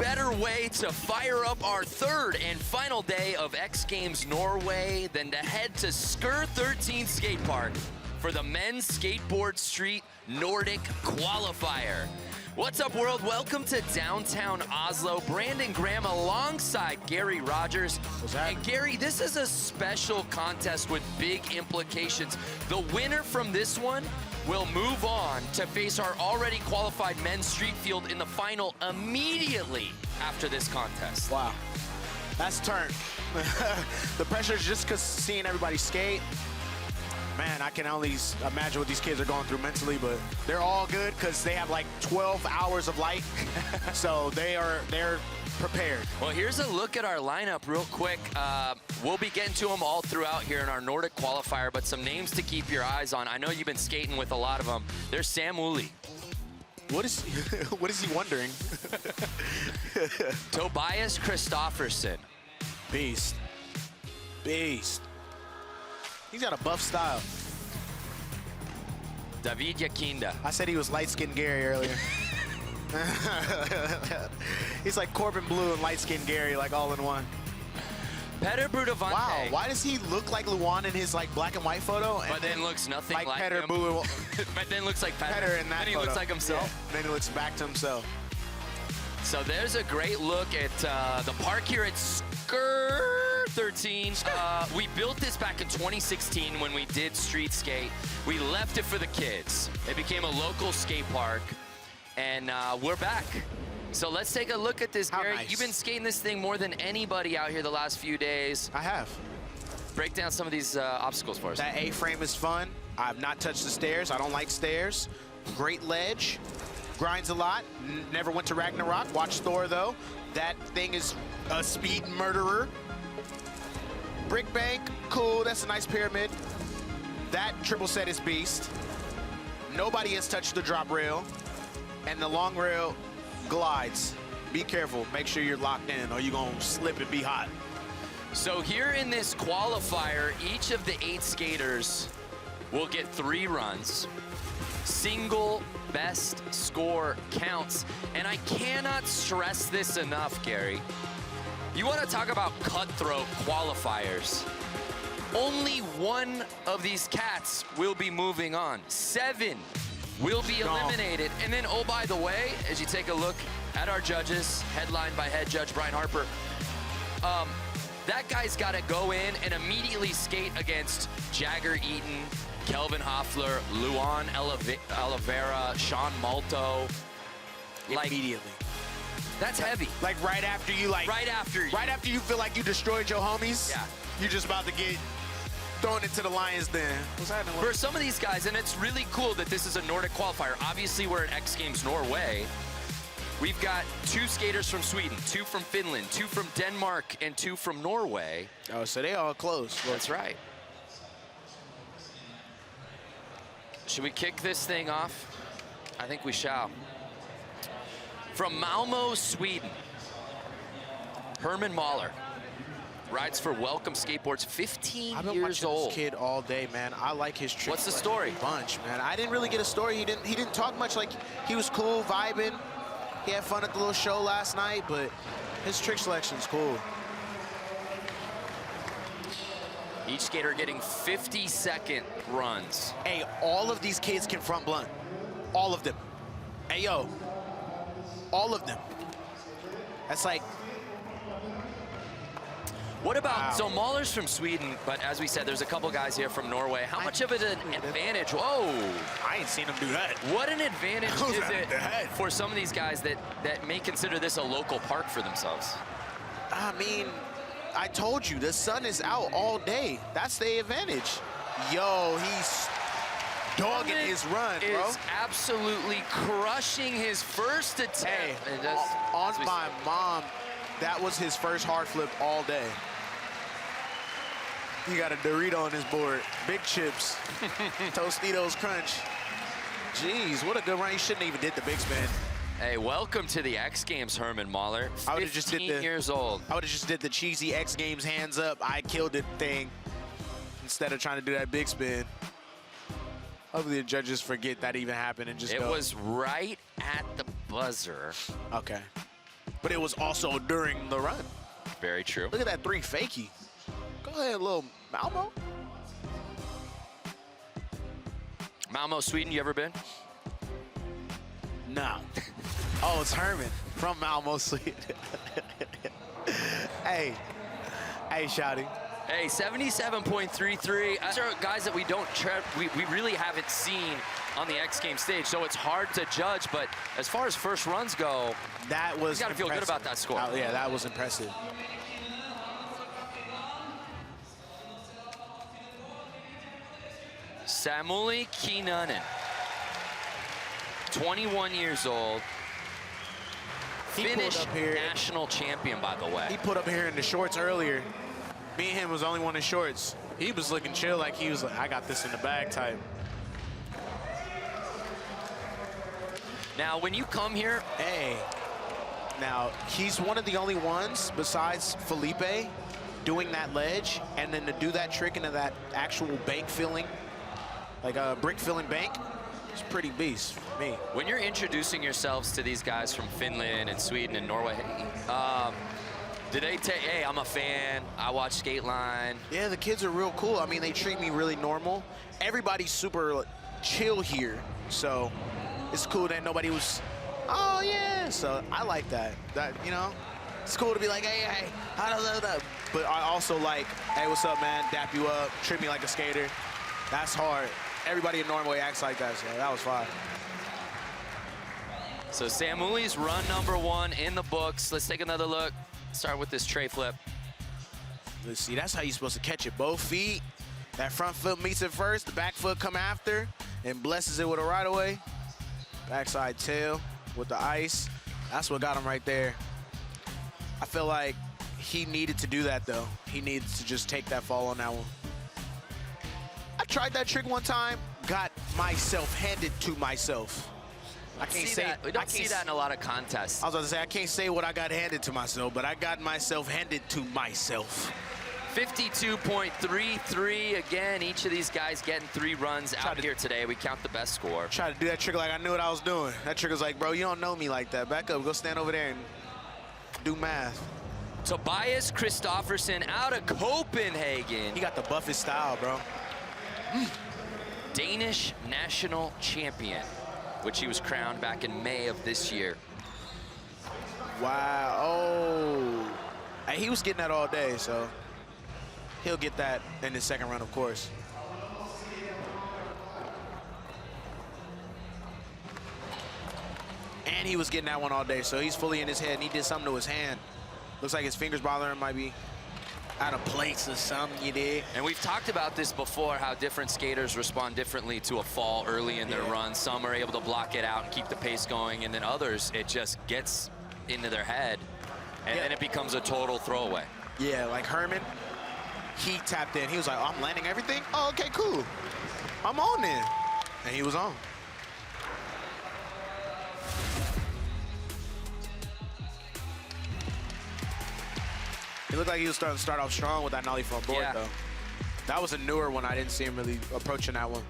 better way to fire up our third and final day of X Games Norway than to head to Skur 13 Skate Park for the men's skateboard street Nordic Qualifier. What's up, world? Welcome to downtown Oslo. Brandon Graham alongside Gary Rogers. And Gary, this is a special contest with big implications. The winner from this one will move on to face our already qualified men's street field in the final immediately after this contest. Wow, that's turned. The pressure is just because seeing everybody skate. Man, I can only imagine what these kids are going through mentally, but they're all good because they have like 12 hours of light, so they're prepared. Well, here's a look at our lineup real quick. We'll be getting to them all throughout here in our Nordic Qualifier, but some names to keep your eyes on. I know you've been skating with a lot of them. There's Sam Uli. What is he wondering? Tobias Christofferson. Beast. Beast. He's got a buff style. David Yakinda. I said he was light-skinned Gary earlier. He's like Corbin Blue and light-skinned Gary, like all in one. Petter Budavante. Wow, why does he look like Luan in his like black and white photo? But then looks nothing like Petter him. But then looks like Petter in that Then he photo. looks like himself. Yeah. And then he looks back to himself. So there's a great look at the park here at Skur 13. We built this back in 2016 when we did street skate. We left it for the kids. It became a local skate park, and we're back. So let's take a look at this, Gary. Nice. You've been skating this thing more than anybody out here the last few days. I have. Break down some of these obstacles for us. That A-frame is fun. I've not touched the stairs. I don't like stairs. Great ledge. Grinds a lot. Never went to Ragnarok. Watched Thor, though. That thing is a speed murderer. Brick bank, cool. That's a nice pyramid. That triple set is beast. Nobody has touched the drop rail. And the long rail glides. Be careful. Make sure you're locked in or you're going to slip and be hot. So here in this qualifier, each of the 8 skaters will get 3 runs. Single best score counts. And I cannot stress this enough, Gary. You want to talk about cutthroat qualifiers. Only one of these cats will be moving on. 7 will be eliminated. And then, oh, by the way, as you take a look at our judges, headlined by head judge Brian Harper, that guy's got to go in and immediately skate against Jagger Eaton, Kelvin Hoffler, Luan Oliveira, Sean Malto. Immediately. That's heavy. Like right after you right after you feel like you destroyed your homies. Yeah. You're just about to get thrown into the lion's den. What's happening? For some of these guys, and it's really cool that this is a Nordic Qualifier. Obviously, we're at X Games Norway. We've got 2 skaters from Sweden, 2 from Finland, 2 from Denmark, and 2 from Norway. Oh, so they all close. That's right. Should we kick this thing off? I think we shall. From Malmo, Sweden, Herman Mahler rides for Welcome Skateboards, 15 I've been years watching old. this kid all day, man. I like his tricks. What's the story? A bunch, man. I didn't really get a story. He didn't talk much. Like, he was cool, vibing. He had fun at the little show last night, but his trick selection's cool. Each skater getting 50-second runs. Hey, all of these kids can front blunt. All of them. Hey, yo. All of them. That's like... What about, wow. So Mahler's from Sweden, but as we said, there's a couple guys here from Norway. How much of it an advantage? Whoa. I ain't seen him do that. What an advantage is it for some of these guys that may consider this a local park for themselves? I mean, I told you, the sun is out all day. That's the advantage. Yo, he's dogging his run, bro. Is absolutely crushing his first attempt. Hey, on my mom, that was his first hard flip all day. He got a Dorito on his board. Big chips. Tostitos Crunch. Jeez, what a good run. He shouldn't even did the big spin. Hey, welcome to the X Games, Herman Mahler. 15 years old. I would have just did the cheesy X Games hands up. I killed the thing instead of trying to do that big spin. Hopefully the judges forget that even happened and just go. It was right at the buzzer. Okay. but it was also during the run. Very true. Look at that 3 fakie. Go ahead, little Malmo. Malmo, Sweden, you ever been? No. Oh, it's Herman from Malmo, Sweden. Hey, shouty. Hey, 77.33. These are guys that we really haven't seen on the X Games stage, so it's hard to judge. But as far as first runs go, that was you got to feel good about that score. Yeah, that was impressive. Samuli Kinnunen, 21 years old. Finnish national champion, by the way. He put up here in the shorts earlier. Me and him was the only one in shorts. He was looking chill, like he was like, I got this in the bag type. Now, when you come here, hey, now he's one of the only ones besides Felipe doing that ledge, and then to do that trick into that actual bank filling, like a brick filling bank, it's pretty beast for me. When you're introducing yourselves to these guys from Finland and Sweden and Norway, do they take, hey, I'm a fan, I watch Skate Line? Yeah, the kids are real cool. I mean, they treat me really normal. Everybody's super chill here, so it's cool that nobody was, oh yeah. So I like that. That, you know, it's cool to be like, hey, but I also like, hey, what's up, man? Dap you up, treat me like a skater. That's hard. Everybody in Norway acts like that, so that was fine. So Samuli's run number 1 in the books. Let's take another look. Start with this tray flip. Let's see, that's how you're supposed to catch it. Both feet. That front foot meets it first, the back foot come after, and blesses it with a right away. Backside tail with the ice. That's what got him right there. I feel like he needed to do that, though. He needed to just take that fall on that one. I tried that trick one time, got myself handed to myself. I can't say that. We don't see that in a lot of contests. I was about to say, I can't say what I got handed to myself, but I got myself handed to myself. 52.33. Again, each of these guys getting 3 runs out here today. We count the best score. Tried to do that trick like I knew what I was doing. That trick was like, bro, you don't know me like that. Back up, go stand over there and do math. Tobias Kristoffersen out of Copenhagen. He got the buffest style, bro. Danish national champion, which he was crowned back in May of this year. Wow, oh. Hey, he was getting that all day, so he'll get that in his second run, of course. And he was getting that one all day, so he's fully in his head, and he did something to his hand. Looks like his fingers bothering him, might be out of place or something, you did. And we've talked about this before, how different skaters respond differently to a fall early in their run. Some are able to block it out and keep the pace going, and then others, it just gets into their head, and then it becomes a total throwaway. Yeah, like Herman, he tapped in. He was like, oh, I'm landing everything? Oh, okay, cool. I'm on then. And he was on. He looked like he was starting to start off strong with that nollie front board, though. That was a newer one. I didn't see him really approaching that one.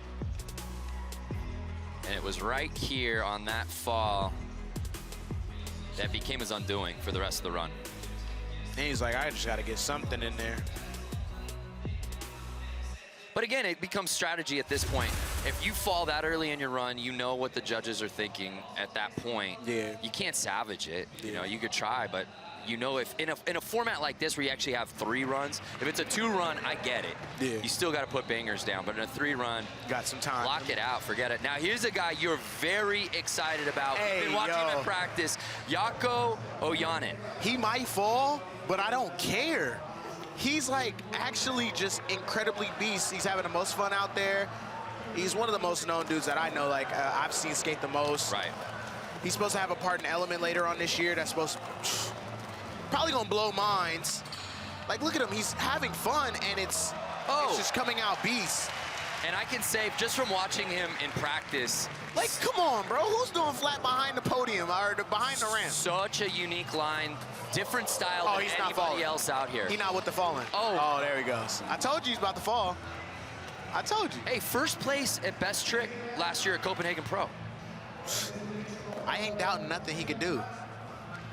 And it was right here on that fall that became his undoing for the rest of the run. And he's like, I just got to get something in there. But again, it becomes strategy at this point. If you fall that early in your run, you know what the judges are thinking at that point. Yeah. You can't salvage it. You know, you could try, but you know, if in a format like this where you actually have 3 runs, if it's a 2-run, I get it. Yeah. You still got to put bangers down, but in a 3-run, got some time. Lock it out, forget it. Now here's a guy you're very excited about. Hey, We've been watching him in practice, Jaakko Ojanen. He might fall, but I don't care. He's like actually just incredibly beast. He's having the most fun out there. He's one of the most known dudes that I know, like I've seen skate the most. Right. He's supposed to have a part in Element later on this year that's supposed to, probably gonna blow minds. Like, look at him, he's having fun, and it's just coming out beast. And I can say, just from watching him in practice, like, come on, bro, who's doing flat behind the podium or behind the ramp? Such a unique line, different style than he's not anybody falling. else out here. He's not with the falling. Oh, there he goes. I told you he's about to fall. I told you. Hey, first place at Best Trick last year at Copenhagen Pro. I ain't doubting nothing he could do.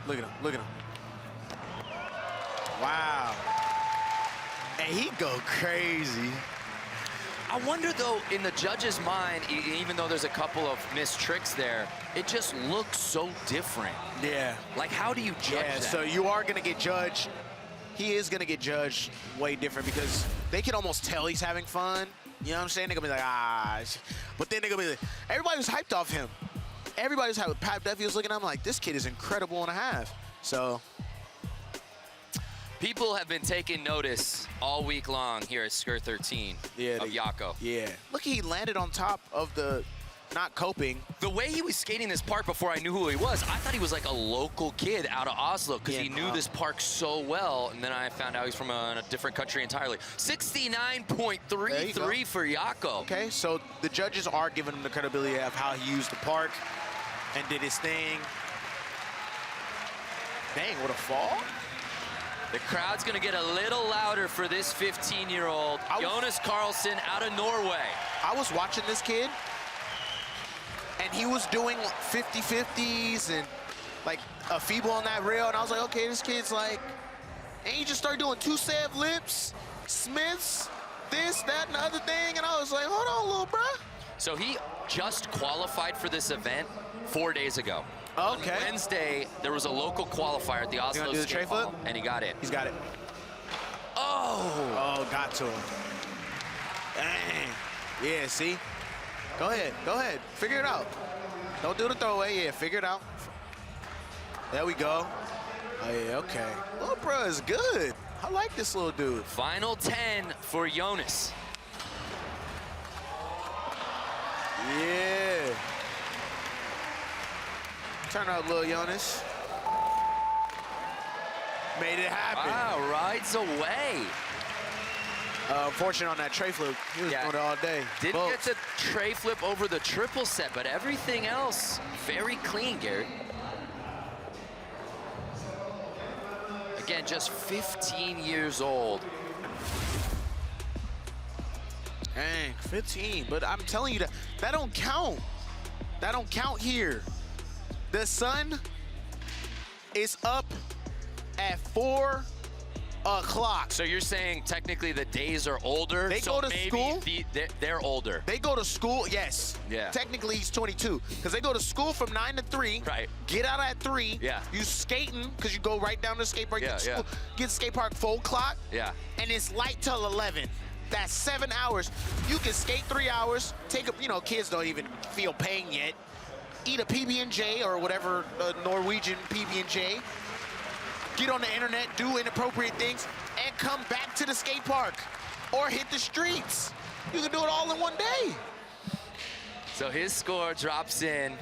Look at him. Look at him. Wow. And he go crazy. I wonder, though, in the judge's mind, even though there's a couple of missed tricks there, it just looks so different. Yeah. Like, how do you judge that? So you are going to get judged. He is going to get judged way different because they can almost tell he's having fun. You know what I'm saying? They're going to be like, ah. But then they're going to be like, everybody was hyped off him. Everybody was hyped. Pat Duffy was looking at him like, this kid is incredible and a half. So people have been taking notice all week long here at Skur 13 of Jaakko. Yeah. Look, he landed on top of the not coping. The way he was skating this park before I knew who he was, I thought he was like a local kid out of Oslo because he knew this park so well, and then I found out he's from a different country entirely. 69.33 for Jaakko. Okay, so the judges are giving him the credibility of how he used the park and did his thing. Dang, what a fall. The crowd's going to get a little louder for this 15-year-old, Jonas Carlsen out of Norway. I was watching this kid, and he was doing 50-50s and like a feeble on that rail, and I was like, okay, this kid's like, and he just started doing two-stab lips, Smiths, this, that, and the other thing, and I was like, hold on, little bruh. So he just qualified for this event 4 days ago. Okay. On Wednesday, there was a local qualifier at the Oslo do the tray flip? and he got it. He's got it. Oh! Oh, got to him. Dang. Yeah, see? Go ahead, figure it out. Don't do the throwaway, yeah, figure it out. There we go. Oh yeah, okay. Little bro is good. I like this little dude. Final 10 for Jonas. Yeah. Turn out, little Jonas. Made it happen. Wow, rides away. Unfortunate on that tray flip. He was doing it all day. Didn't get the tray flip over the triple set, but everything else very clean, Gary. Again, just 15 years old. Dang, 15. But I'm telling you, that don't count. That don't count here. The sun is up at 4 o'clock. So you're saying technically the days are older? They go to school? They're older. They go to school, yes. Yeah. Technically, he's 22. Because they go to school from 9 to 3. Right. Get out at 3. Yeah. You skating, because you go right down to the skate park. Yeah, get to skate park 4 o'clock. Yeah. And it's light till 11. That's 7 hours. You can skate 3 hours. Take a, kids don't even feel pain yet. Eat a PB&J or whatever, Norwegian PB&J. Get on the internet, do inappropriate things, and come back to the skate park or hit the streets. You can do it all in one day. So his score drops in.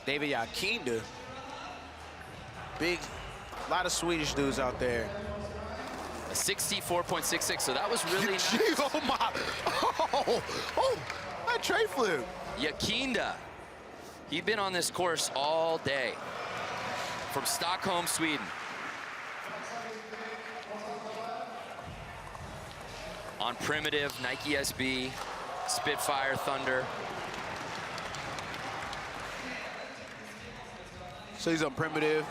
David Jaakko. Big, a lot of Swedish dudes out there. A 64.66, so that was really nice. Oh my, oh, that tray flip. Jaakko. He'd been on this course all day. From Stockholm, Sweden. On Primitive, Nike SB, Spitfire, Thunder. So he's on Primitive.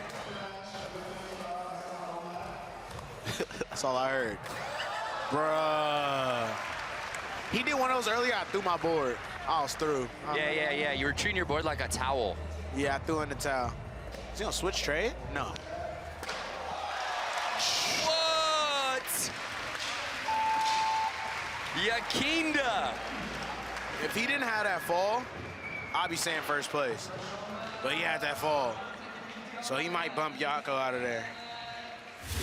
That's all I heard. Bruh. He did one of those earlier, I threw my board. I was through. Yeah. You were treating your board like a towel. Yeah, I threw in the towel. Is he gonna switch trade? No. What? Jaakko. If he didn't have that fall, I'd be saying first place. But he had that fall. So he might bump Jaakko out of there.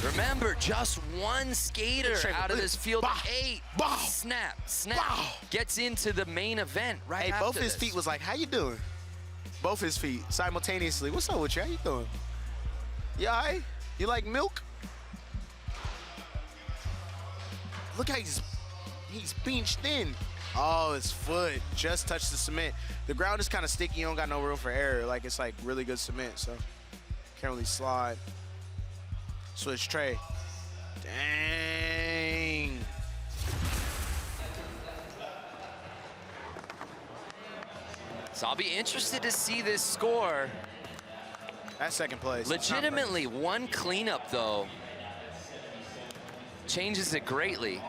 Remember, just one skater out of this field of 8. Snap. Gets into the main event right after both his feet was like, how you doing? Both his feet simultaneously. What's up with you? How you doing? You all right? You like milk? Look how he's pinched in. Oh, his foot just touched the cement. The ground is kind of sticky. You don't got no room for error. Like, it's like really good cement, so can't really slide. Switch tray. Dang. So I'll be interested to see this score. That's second place. Legitimately, one cleanup, though, changes it greatly.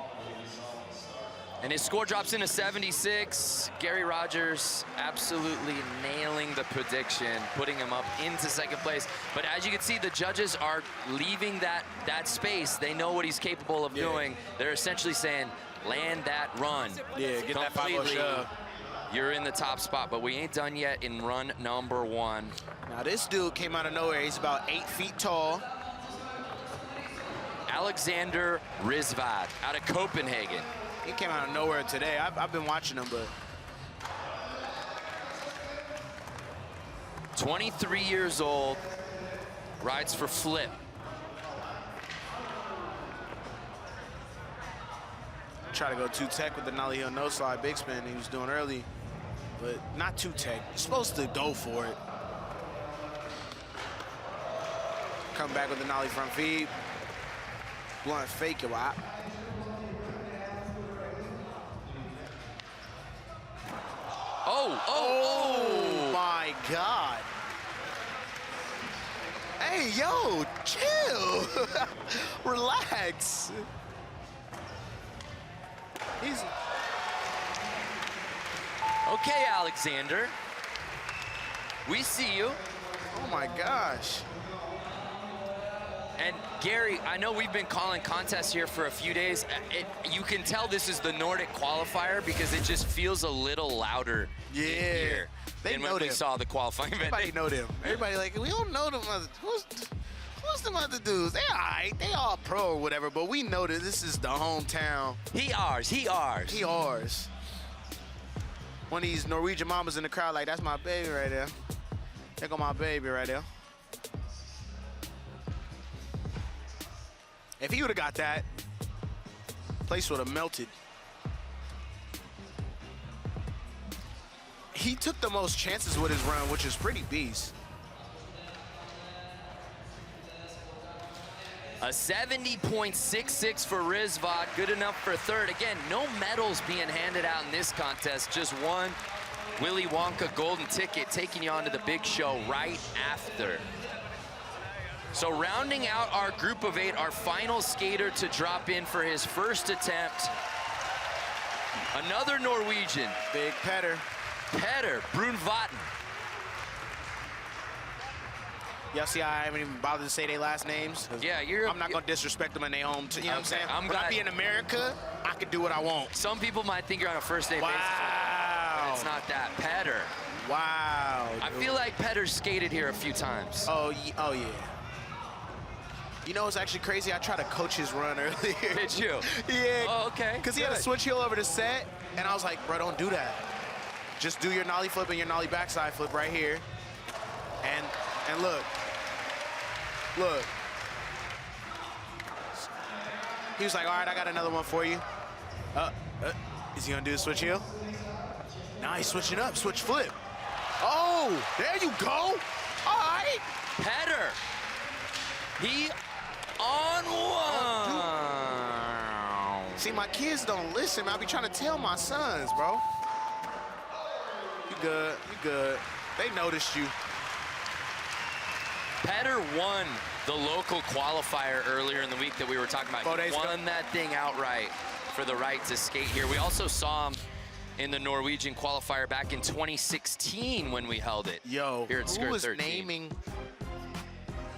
And his score drops into 76. Gary Rogers absolutely nailing the prediction, putting him up into second place. But as you can see, the judges are leaving that space. They know what he's capable of doing. They're essentially saying, land that run. Yeah, get that 5-0 shove. You're in the top spot, but we ain't done yet in run number 1. Now this dude came out of nowhere. He's about 8 feet tall. Alexander Rizvad out of Copenhagen. He came out of nowhere today. I've been watching him, but 23 years old, rides for Flip. try to go too tech with the nollie hill no slide big spin he was doing early, but not too tech. You're supposed to go for it. Come back with the nollie front feed. Blunt fake it. Wow. Oh my God. Hey, yo, chill. Relax. Easy. Okay, Alexander. We see you. Oh my gosh. And Gary, I know we've been calling contests here for a few days. You can tell this is the Nordic Qualifier because it just feels a little louder here than when we saw the qualifying event. Everybody know them. Everybody like, we don't know them other, who's them other dudes? They all right, they all pro or whatever, but we know that this is the hometown. He ours. One of these Norwegian mamas in the crowd like, that's my baby right there. There go my baby right there. If he would have got that, place would have melted. He took the most chances with his run, which is pretty beast. A 70.66 for Rizvad, good enough for third. Again, no medals being handed out in this contest, just one Willy Wonka golden ticket taking you on to the big show right after. So rounding out our group of 8, our final skater to drop in for his first attempt, another Norwegian. Big Petter. Petter Brunvatn. Y'all see how I haven't even bothered to say their last names? Yeah, I'm not going to disrespect them in their home. You know what I'm saying? I'm when I be in America, I can do what I want. Some people might think you're on a first name basis. But it's not that. Petter. Wow. I feel like Petter skated here a few times. Oh yeah. You know, it's actually crazy. I tried to coach his run earlier. Did you? Yeah. Oh, okay. Because he had a switch heel over the set, and I was like, bro, don't do that. Just do your nollie flip and your nollie backside flip right here. And look. Look. He was like, all right, I got another one for you. Is he gonna do the switch heel? Now he's switching up, switch flip. Oh, there you go. All right. Petter. He on one. See, my kids don't listen. I be trying to tell my sons, bro. You good, you good. They noticed you. Petter won the local qualifier earlier in the week that we were talking about. He won that thing outright for the right to skate here. We also saw him in the Norwegian qualifier back in 2016 when we held it. Yo, here at Skur 13. Who was naming?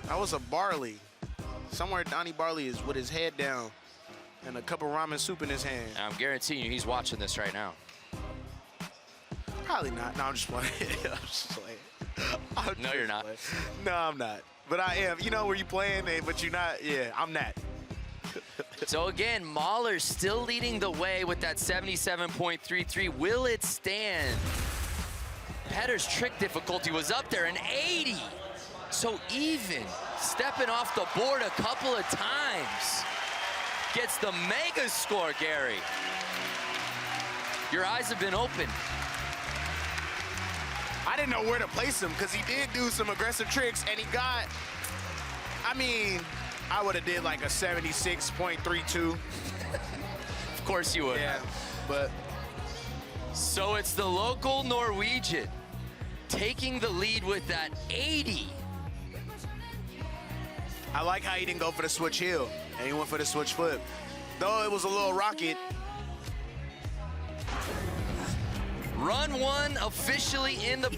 That was a Barley. Somewhere Donnie Barley is with his head down and a cup of ramen soup in his hand. I'm guaranteeing you he's watching this right now. Probably not. No, I'm just playing. I'm just playing. No, you're not. Playing. No, I'm not. But I am. You know where you playing, but you're not. Yeah, I'm that. So again, Mahler's still leading the way with that 77.33. Will it stand? Petter's trick difficulty was up there, an 80. So even, stepping off the board a couple of times. Gets the mega score, Gary. Your eyes have been open. I didn't know where to place him because he did do some aggressive tricks and he got, I mean, I would have did like a 76.32. Of course you would. Yeah, but. So it's the local Norwegian taking the lead with that 80. I like how he didn't go for the switch heel, and he went for the switch flip. Though it was a little rocket. Run 1 officially in the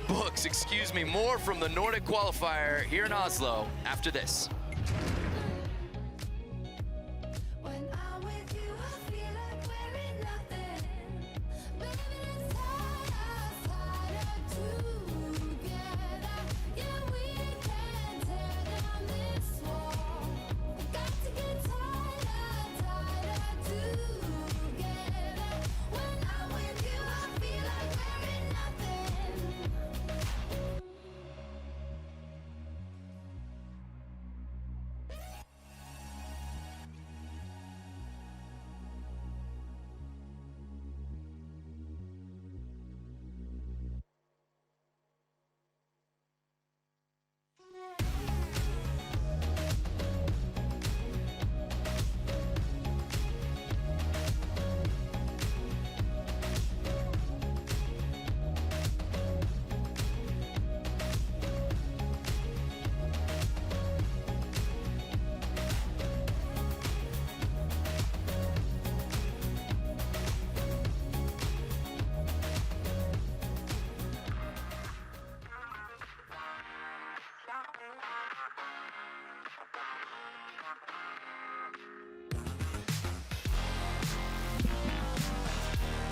books, excuse me. More from the Nordic Qualifier here in Oslo after this.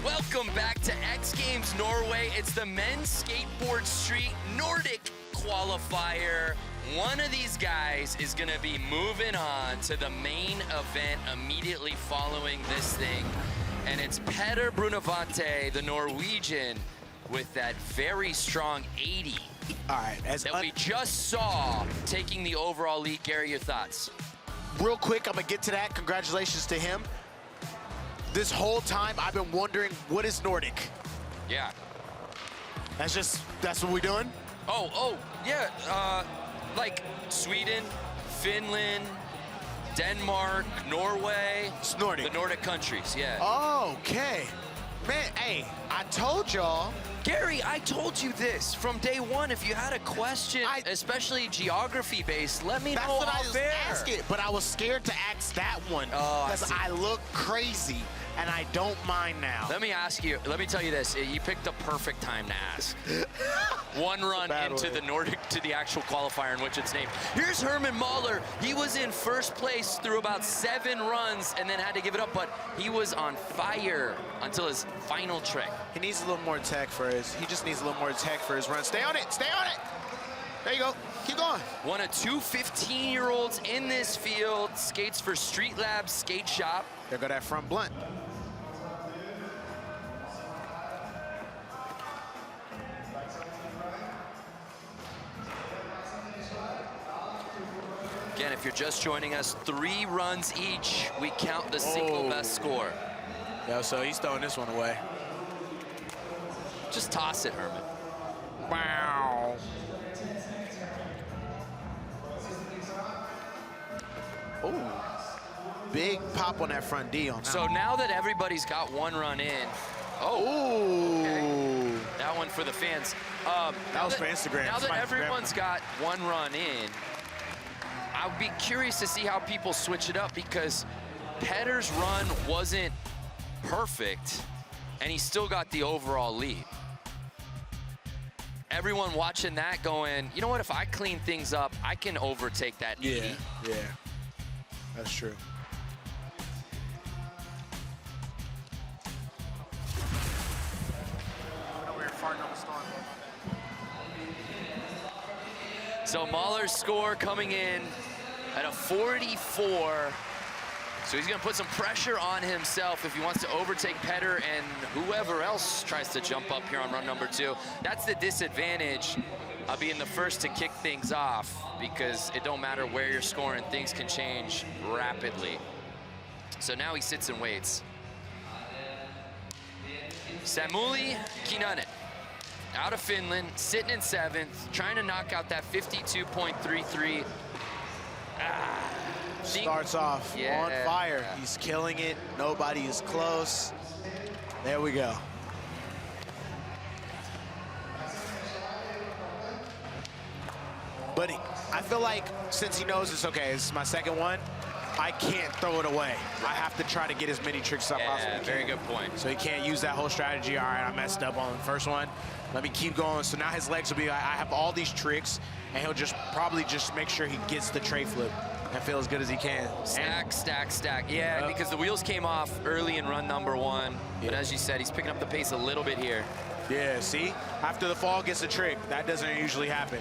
Welcome back to X Games Norway. It's the men's skateboard street Nordic Qualifier. One of these guys is gonna be moving on to the main event immediately following this thing. And it's Petter Brunavante, the Norwegian, with that very strong 80 All right, that we just saw taking the overall lead. Gary, your thoughts? real quick, I'm gonna get to that. Congratulations to him. This whole time, I've been wondering, what is Nordic? Yeah. That's what we're doing? Oh, yeah, like Sweden, Finland, Denmark, Norway. It's Nordic. The Nordic countries, yeah. Oh, okay. Man, hey, I told y'all. Gary, I told you this from day one. If you had a question, especially geography-based, let me know. That's what I out was there. asking, but I was scared to ask that one because I look crazy, and I don't mind now. Let me tell you this. You picked the perfect time to ask. One run into the Nordic, to the actual qualifier in which it's named. Here's Herman Mahler. He was in first place through about 7 runs and then had to give it up, but he was on fire until his final trick. He needs a little more tech for he just needs a little more tech for his run. Stay on it, stay on it. There you go, keep going. One of 2 15-year-olds in this field, skates for Street Labs Skate Shop. There go that front blunt. Again, if you're just joining us, 3 runs each. We count the single best score. Yo, so he's throwing this one away. Just toss it, Herman. Wow. Oh, big pop on that front D on that. So now that everybody's got 1 run in, okay. That one for the fans. That was for Instagram. Now that everyone's got 1 run in, I would be curious to see how people switch it up, because Petter's run wasn't perfect, and he still got the overall lead. Everyone watching that going, you know what, if I clean things up, I can overtake that 80. Yeah, that's true. So Mahler's score coming in at a 44. So he's gonna put some pressure on himself if he wants to overtake Petter and whoever else tries to jump up here on run number 2. That's the disadvantage of being the first to kick things off, because it don't matter where you're scoring, things can change rapidly. So now he sits and waits. Samuli Kinanen, out of Finland, sitting in 7th, trying to knock out that 52.33. Starts off on fire. He's killing it. Nobody is close. There we go. But I feel like since he knows it's okay, this is my second one, I can't throw it away. I have to try to get as many tricks as I possibly can. Very good point. So he can't use that whole strategy. All right, I messed up on the first one. Let me keep going. So now his legs will be, I have all these tricks, and he'll just probably just make sure he gets the tray flip and feel as good as he can. Stack, stack, stack. Yeah, because the wheels came off early in run number 1. But as you said, he's picking up the pace a little bit here. Yeah, see? After the fall gets a trick. That doesn't usually happen.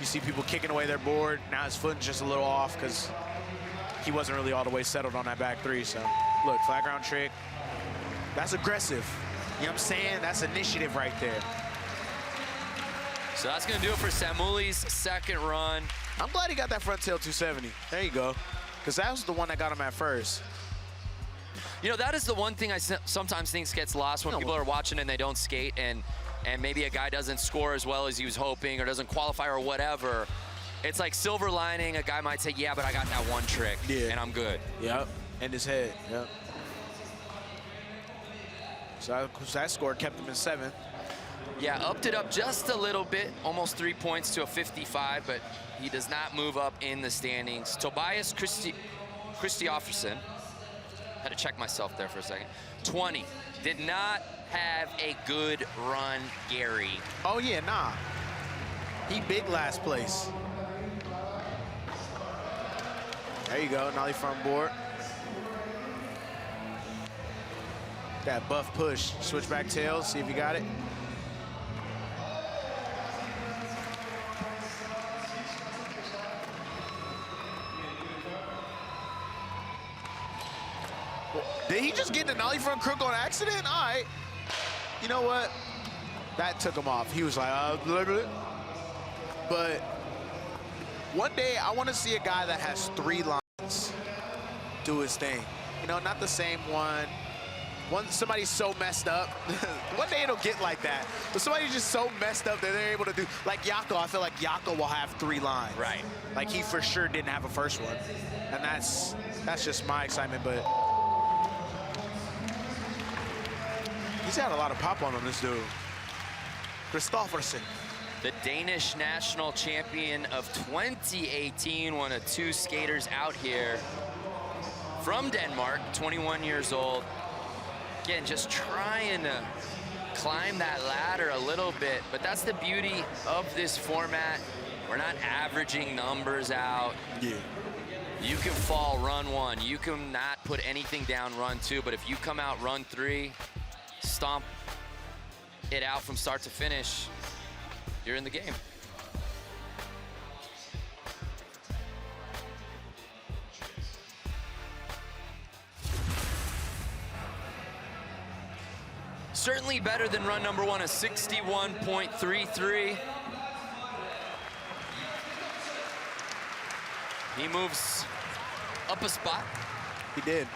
You see people kicking away their board. Now his foot's just a little off because he wasn't really all the way settled on that back 3. So, look, flat ground trick. That's aggressive. You know what I'm saying? That's initiative right there. So that's going to do it for Samuli's second run. I'm glad he got that front tail 270. There you go. Because that was the one that got him at first. You know, that is the one thing I sometimes think gets lost when people are watching and they don't skate, and maybe a guy doesn't score as well as he was hoping or doesn't qualify or whatever. It's like silver lining. A guy might say, yeah, but I got that one trick, and I'm good. Yep, and his head, yep. So that score kept him in 7th. Yeah, upped it up just a little bit, almost 3 points to a 55, but he does not move up in the standings. Tobias Christofferson, had to check myself there for a second, 20. Did not have a good run, Gary. Oh yeah, nah. He big last place. There you go, nollie front board. That buff push, switch back tail, see if you got it. Did he just get the nollie front crook on accident? All right. You know what? That took him off. He was like, but one day I want to see a guy that has 3 lines do his thing. You know, not the same one. Somebody's so messed up. One day it'll get like that. But somebody's just so messed up that they're able to do, like Yako, I feel like Yako will have 3 lines. Right. Like he for sure didn't have a first one. And that's just my excitement, but he's had a lot of pop on him, this dude. Christofferson. The Danish national champion of 2018, one of 2 skaters out here from Denmark, 21 years old. Again, just trying to climb that ladder a little bit, but that's the beauty of this format. We're not averaging numbers out. Yeah. You can fall run 1. You can not put anything down run 2, but if you come out run 3, stomp it out from start to finish, you're in the game. Certainly better than run number 1, a 61.33. He moves up a spot. He did.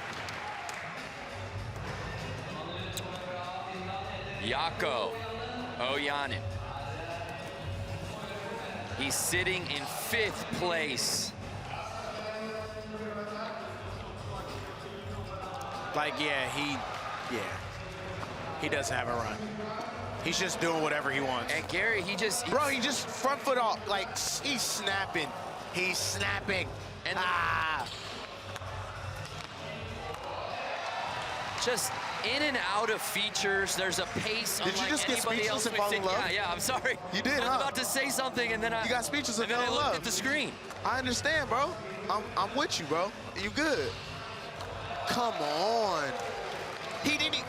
Jaakko Ojanen. He's sitting in 5th place. Like, he doesn't have a run. He's just doing whatever he wants. And Gary, he just front foot off, like he's snapping. He's snapping. And just in and out of features. There's a pace. Did you just get speechless and fall in love? Yeah, I'm sorry. You did, I was about to say something, and then you got speechless and fell in I love. looked at the screen. I understand, bro. I'm with you, bro. You good? Come on. He didn't.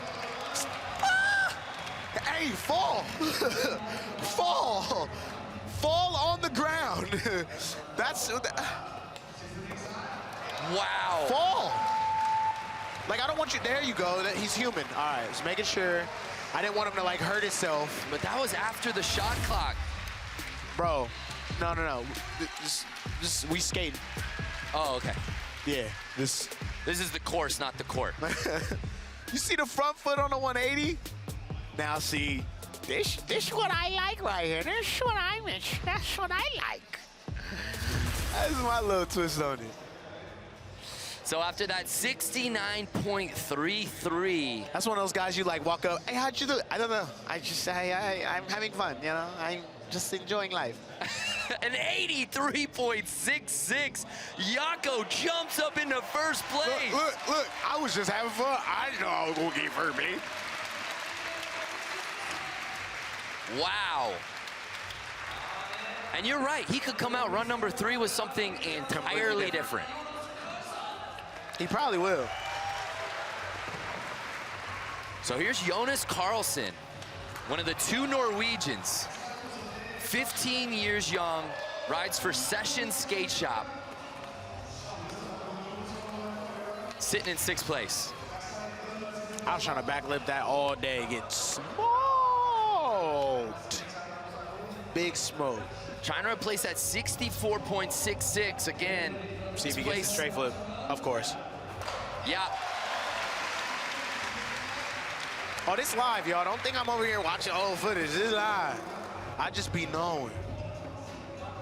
Hey, fall. Fall. Fall on the ground. That's. Wow. Fall. Like, I don't want you, there you go, that he's human. All right, just making sure. I didn't want him to, like, hurt himself. But that was after the shot clock. Bro, no. We skating. Oh, okay. Yeah, this is the course, not the court. You see the front foot on the 180? Now see, this what I like right here. This what that's what I like. That's my little twist on it. So after that 69.33. That's one of those guys you like walk up, hey, how'd you do it? I don't know. I'm having fun, you know? I'm just enjoying life. An 83.66. Yako jumps up into first place. Look, I was just having fun. I didn't know I was gonna get first, man. Wow. And you're right, he could come out run number 3 with something entirely different. He probably will. So here's Jonas Carlsen, one of the 2 Norwegians, 15 years young, rides for Session Skate Shop, sitting in 6th place. I was trying to backlip that all day, get smoked. Big smoke. Trying to replace that 64.66 again. See if he gets a straight flip, of course. Yeah. Oh, this live, y'all. Don't think I'm over here watching old footage. This is live. I just be knowing.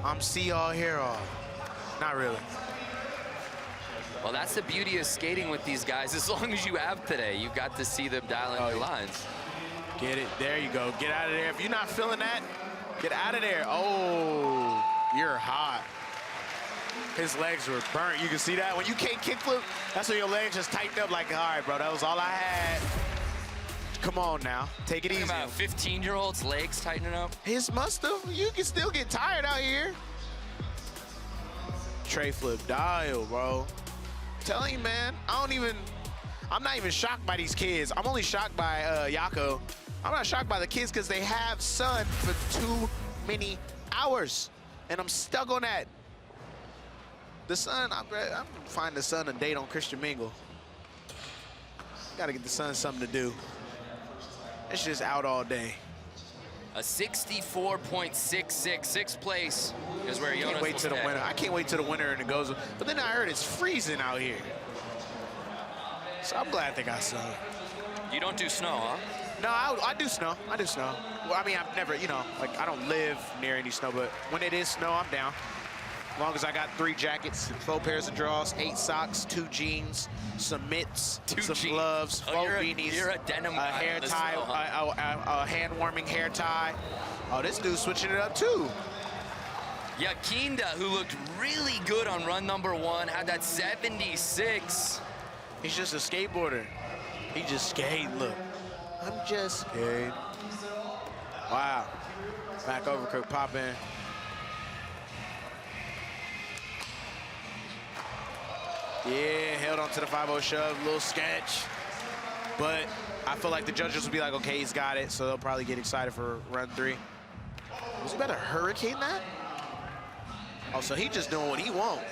I'm see all, hear all. Not really. Well, that's the beauty of skating with these guys. As long as you have today, you got to see them dialing their lines. Get it. There you go. Get out of there. If you're not feeling that, get out of there. Oh, you're hot. His legs were burnt. You can see that. When you can't kickflip, that's when your legs just tightened up like, all right, bro, that was all I had. Come on now. Take it easy. About 15-year-old's legs tightening up. His must have. You can still get tired out here. Tray flip dial, bro. I'm telling you, man. I'm not even shocked by these kids. I'm only shocked by Yako. I'm not shocked by the kids because they have sun for too many hours. And I'm stuck on that. The sun, I'm gonna find the sun a date on Christian Mingle. Gotta get the sun something to do. It's just out all day. A 64.66, 6th place is where Jonas Can't wait to the winter. I can't wait to the winter and it goes. But then I heard it's freezing out here. So I'm glad they got sun. You don't do snow, huh? No, I do snow. I do snow. Well, I mean, I've never, like I don't live near any snow, but when it is snow, I'm down. As long as I got 3 jackets, 4 pairs of drawers, 8 socks, 2 jeans, some mitts, some gloves, 4 beanies, you're a denim a hair tie, a hand-warming hair tie. Oh, this dude's switching it up too. Yakinda, who looked really good on run number 1, had that 76. He's just a skateboarder. He just skating, look. I'm just skating. Wow. Back overcook pop in. Yeah, held on to the 5-0 shove, little sketch. But I feel like the judges will be like, okay, he's got it, so they'll probably get excited for run 3. Was he about to hurricane that? Oh, so he just doing what he wants.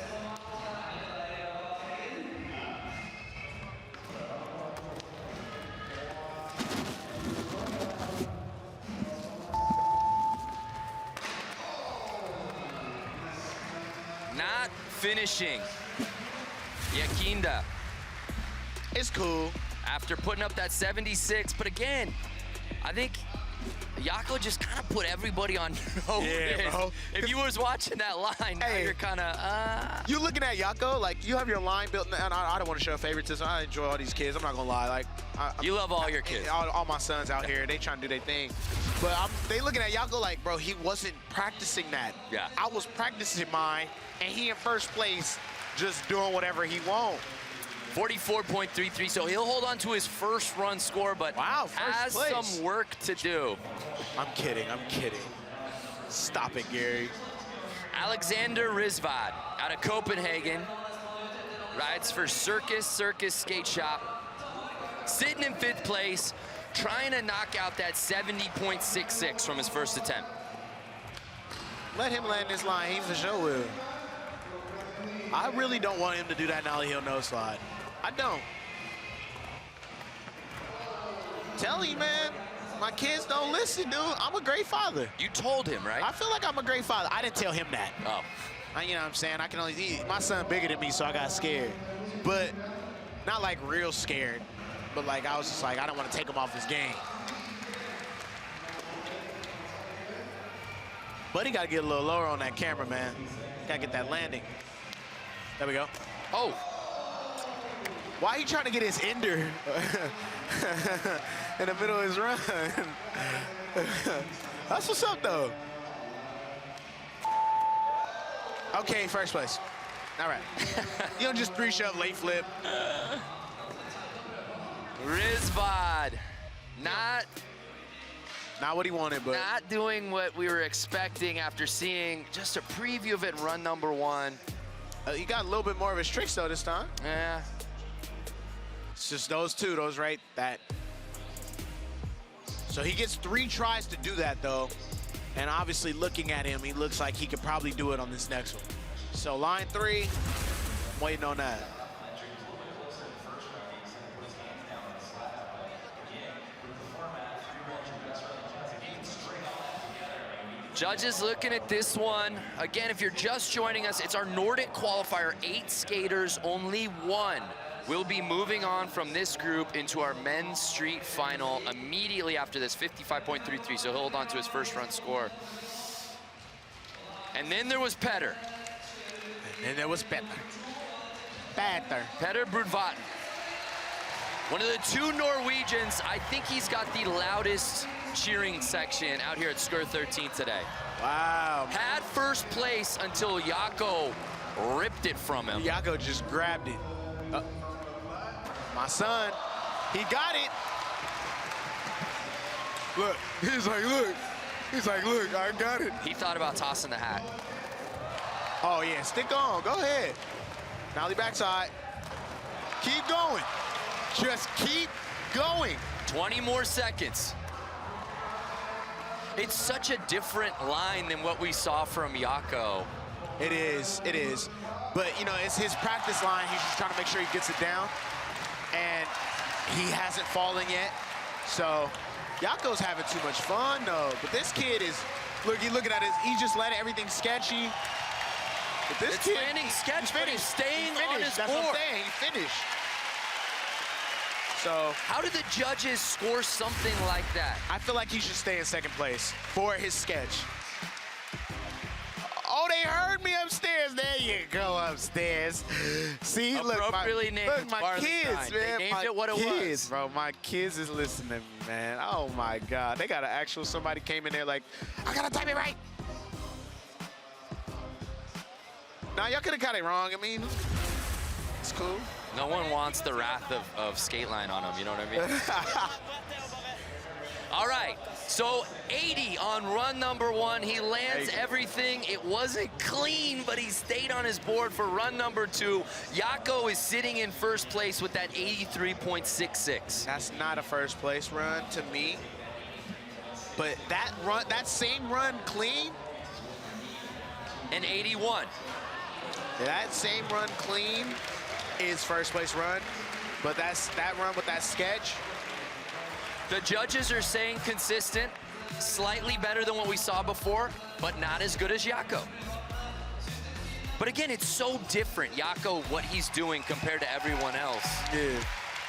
Not finishing. Yakinda. It's cool. After putting up that 76, but again, I think Yako just kind of put everybody on notice. Yeah, bro. If you was watching that line, now you're kind of, You looking at Yako, like, you have your line built, and I don't want to show favoritism. I enjoy all these kids. I'm not going to lie. Like, you love all your kids. All my sons out here, they trying to do their thing. But they looking at Yako like, bro, he wasn't practicing that. Yeah. I was practicing mine, and he in first place just doing whatever he wants. 44.33, so he'll hold on to his first run score, but has some work to do. I'm kidding. Stop it, Gary. Alexander Rizvad out of Copenhagen rides for Circus Skate Shop, sitting in 5th place, trying to knock out that 70.66 from his first attempt. Let him land this line. He for sure will. I really don't want him to do that nollie hill no slide. I don't. Tell you, man. My kids don't listen, dude. I'm a great father. You told him, right? I feel like I'm a great father. I didn't tell him that. Oh. You know what I'm saying? I can only, my son bigger than me, so I got scared. But not like real scared. But like, I was just like, I don't want to take him off his game. But he got to get a little lower on that camera, man. Got to get that landing. There we go. Oh. Why are you trying to get his ender in the middle of his run? That's what's up, though. Okay, first place. All right. You don't just 3-shove, late flip. Rizvad, not what he wanted, but not doing what we were expecting after seeing just a preview of it in run number 1. he got a little bit more of his tricks though this time. Yeah. It's just those two, those right, that. So he gets 3 tries to do that though. And obviously looking at him, he looks like he could probably do it on this next one. So line 3, I'm waiting on that. Judges looking at this one. Again, if you're just joining us, it's our Nordic Qualifier, 8 skaters, only 1. We'll be moving on from this group into our men's street final immediately after this, 55.33, so he'll hold on to his first run score. And then there was Petter. And then there was Petter. Petter Brudvatn. One of the 2 Norwegians. I think he's got the loudest cheering section out here at Skur 13 today. Wow. Had first place until Jaakko ripped it from him. Jaakko just grabbed it. My son, he got it. Look, he's like, look. He's like, look, I got it. He thought about tossing the hat. Oh yeah, stick on, go ahead. Nollie backside. Keep going. Just keep going. 20 more seconds. It's such a different line than what we saw from Jaakko. It is. But, you know, it's his practice line. He's just trying to make sure he gets it down. And he hasn't fallen yet. So, Jaakko's having too much fun, though. But this kid is, look, you looking at it, he's just letting everything sketchy. But this kid, landing sketch, but he's staying on his That's board. what I'm saying, he finished. So, how did the judges score something like that? I feel like he should stay in second place for his sketch. Oh, they heard me upstairs. There you go, upstairs. See, look, my kids, man. They named it what it was. Bro, my kids is listening to me, man. Oh, my God. They got an actual, somebody came in there like, I got to type it right. Nah, y'all could have got it wrong. I mean, it's cool. No one wants the wrath of Skateline on him, you know what I mean? All right, so 80 on run number 1. He lands everything. It wasn't clean, but he stayed on his board for run number 2. Jaakko is sitting in first place with that 83.66. That's not a first place run to me. But that run, that same run clean. And 81. That same run clean is first place run, but that run with that sketch. The judges are saying consistent, slightly better than what we saw before, but not as good as Jaakko. But again, it's so different, Jaakko, what he's doing compared to everyone else. Yeah.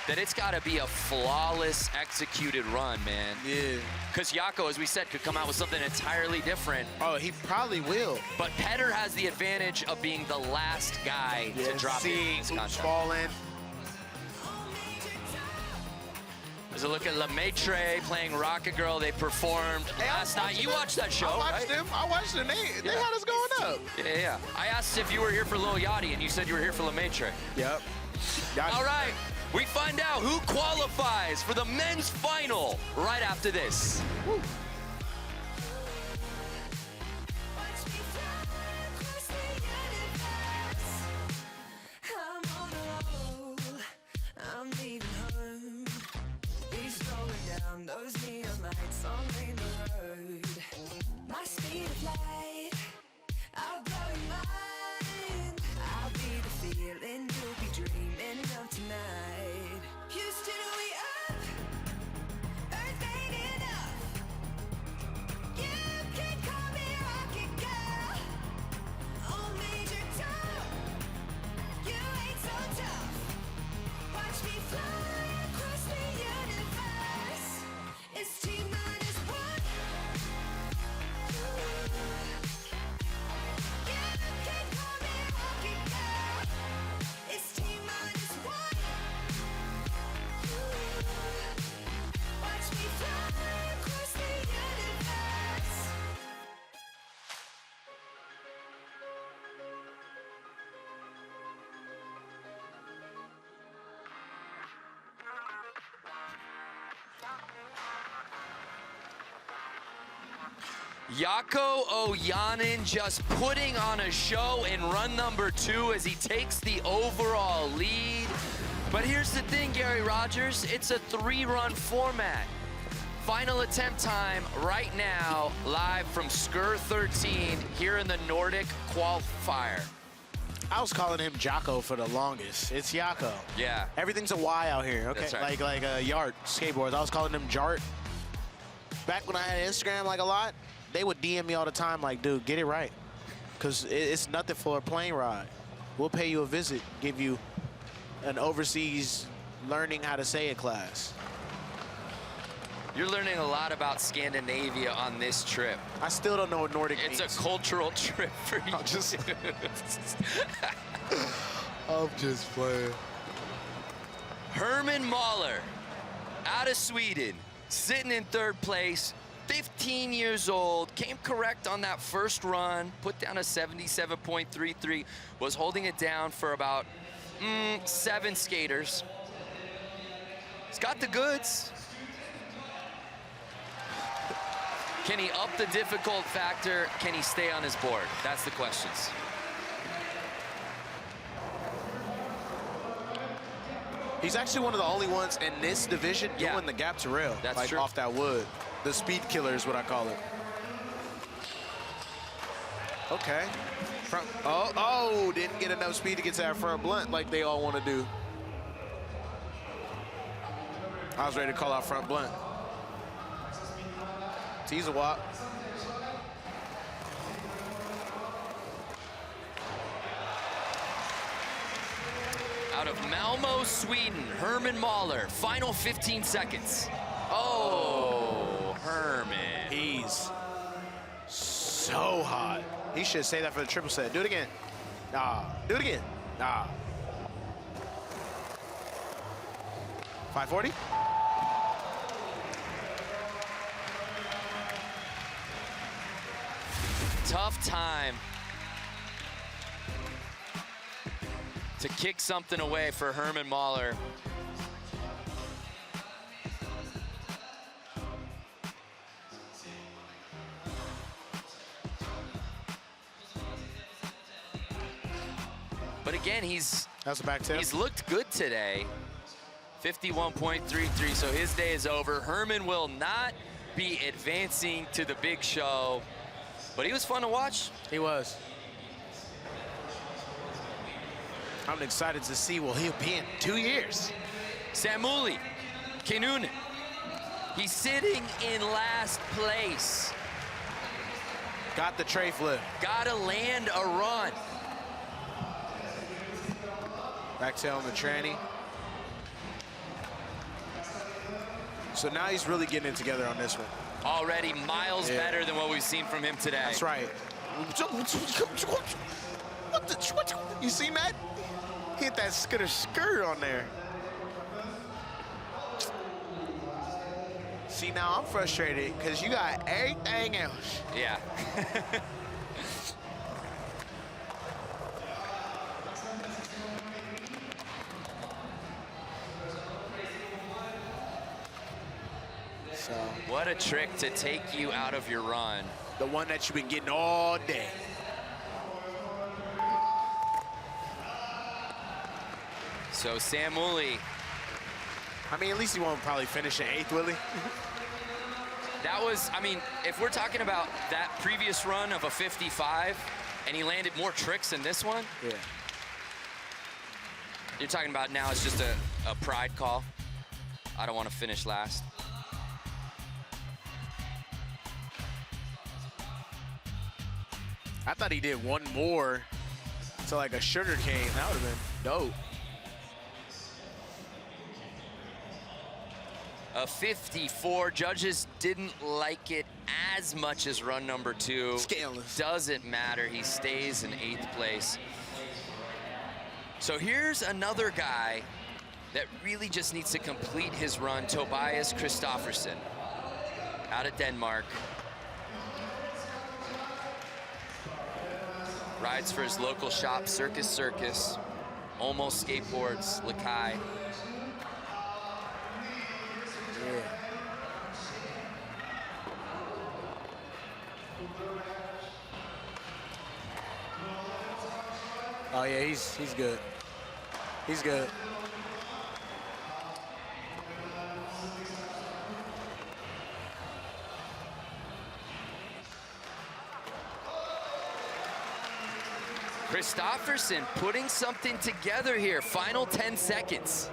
That it's got to be a flawless executed run, man. Yeah. Because Jaakko, as we said, could come out with something entirely different. Oh, he probably will. But Petter has the advantage of being the last guy to drop in this who's contract. falling. There's a look at LeMaitre playing Rocket Girl. They performed last night. You watched that show, I watched right? them. I watched them. They had us going up. Yeah. I asked if you were here for Lil Yachty, and you said you were here for LeMaitre. Yep. All right. We find out who qualifies for the men's final right after this. Woo. Those neon lights on the road. My speed of light, I'll blow your mind. I'll be the feeling you'll be dreaming of tonight. Houston, are we up? Earth ain't enough. You can call me Rocket Girl. On Major Tom, you ain't so tough. Watch me fly across the universe. It's T-1. Jaakko Ojanen just putting on a show in run number 2 as he takes the overall lead. But here's the thing, Gary Rogers, it's a 3-run format. Final attempt time right now, live from Skur 13 here in the Nordic Qualifier. I was calling him Jocko for the longest. It's Jaakko. Yeah. Everything's a Y out here, okay? That's right. Like Yart skateboards. I was calling him Jart. Back when I had Instagram like a lot, they would DM me all the time like, dude, get it right. Because it's nothing for a plane ride. We'll pay you a visit, give you an overseas learning how to say it class. You're learning a lot about Scandinavia on this trip. I still don't know what Nordic It's means. a cultural trip for you. I'm just playing. Herman Mahler, out of Sweden, sitting in 3rd place, 15 years old, came correct on that first run, put down a 77.33, was holding it down for about 7 skaters. He's got the goods. Can he up the difficult factor? Can he stay on his board? That's the questions. He's actually one of the only ones in this division doing the gap to rail. That's like true. Off that wood. The speed killer is what I call it. Okay. Front, oh, didn't get enough speed to get to that front blunt like they all want to do. I was ready to call out front blunt. Tease a walk. Out of Malmo, Sweden, Herman Mahler, final 15 seconds. Oh, Herman. He's so hot. He should say that for the triple set. Do it again. Nah. Do it again. Nah. 540. Tough time to kick something away for Herman Mahler. But again, That's a back tip. he's looked good today. 51.33, so his day is over. Herman will not be advancing to the big show, but he was fun to watch. He was. I'm excited to see what he'll be in 2 years. Samuli Kinnunen, he's sitting in last place. Got the tray flip. Gotta land a run. Back tail on the tranny. So now he's really getting it together on this one. Already miles better than what we've seen from him today. That's right. What you seen that? Hit that skirt on there. See, now I'm frustrated because you got everything else. Yeah. So What a trick to take you out of your run. the one that you've been getting all day. So Samuli, I mean, at least he won't probably finish in 8th, will he? that was, I mean, if we're talking about that previous run of a 55 and he landed more tricks than this one, Yeah. you're talking about now it's just a pride call. I don't want to finish last. I thought he did one more to like a sugar cane. That would have been dope. A 54. Judges didn't like it as much as run number 2. Scandalous. Doesn't matter. He stays in 8th place. So here's another guy that really just needs to complete his run. Tobias Kristoffersen out of Denmark. Rides for his local shop, Circus. Almost Skateboards, Lakai. yeah, he's good. He's good. Kristofferson putting something together here. Final 10 seconds.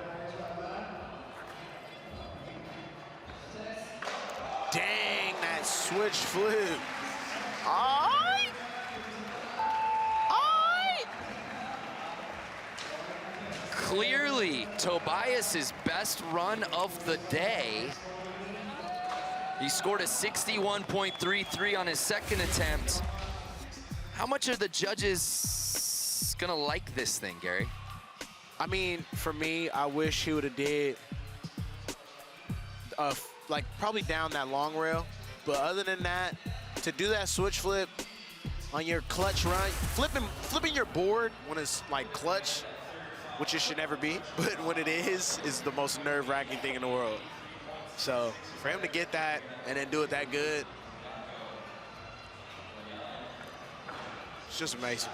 Dang, that switch flip. Aight. Aight. Clearly, Tobias's best run of the day. He scored a 61.33 on his second attempt. How much are the judges gonna like this thing, Gary? I mean, for me, I wish he would have did, like, probably down that long rail. But other than that, to do that switch flip on your clutch run, flipping your board when it's like clutch, which it should never be, but when it is the most nerve-wracking thing in the world. So for him to get that and then do it that good, it's just amazing.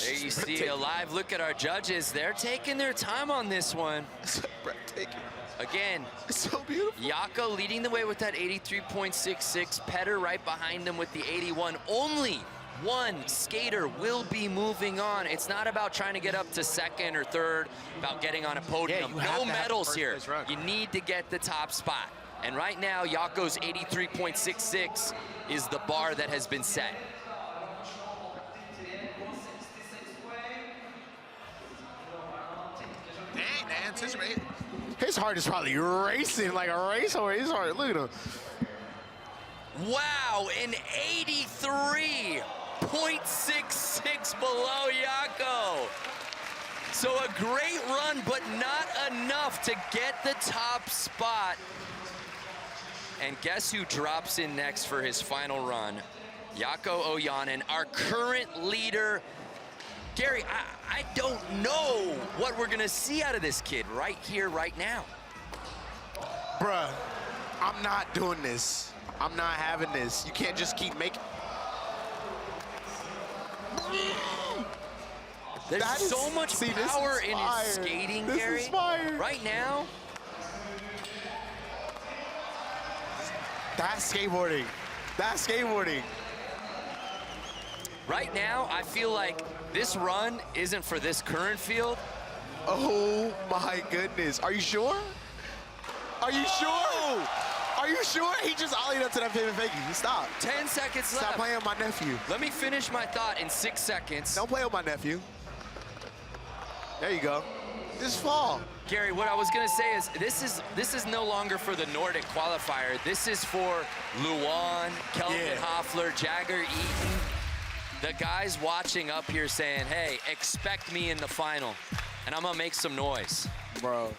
There you see a live look at our judges. They're taking their time on this one. It's breathtaking. Again, It's so beautiful. Jaakko leading the way with that 83.66. Petter right behind him with the 81. Only one skater will be moving on. It's not about trying to get up to second or third, about getting on a podium. you have No to have medals first here. place run. You need to get the top spot. And right now, Jaakko's 83.66 is the bar that has been set. Dang, man, anticipate. His heart is probably racing like a racehorse. His heart, look at him. Wow, an 83.66 below Jaakko. So a great run, but not enough to get the top spot. And guess who drops in next for his final run? Jaakko Ojanen, our current leader. Gary, I don't know what we're gonna see out of this kid right here, right now. Bruh, I'm not doing this. I'm not having this. You can't just keep making. There's That is- so much see, this power is in fire. his skating, This Gary. is fire. Right now, That's skateboarding. That's skateboarding. right now, I feel like this run isn't for this current field. Oh my goodness. Are you sure? Are you sure? Are you sure? He just ollied up to that pivot fakie. Stop. 10 seconds Stop left. playing with my nephew. Let me finish my thought in 6 seconds. Don't play with my nephew. There you go. Just fall. Gary, what I was gonna say is this is no longer for the Nordic Qualifier. This is for Luan, Kelvin Yeah. Hoffler, Jagger Eaton. The guys watching up here saying, hey, expect me in the final. And I'm gonna make some noise. Bro.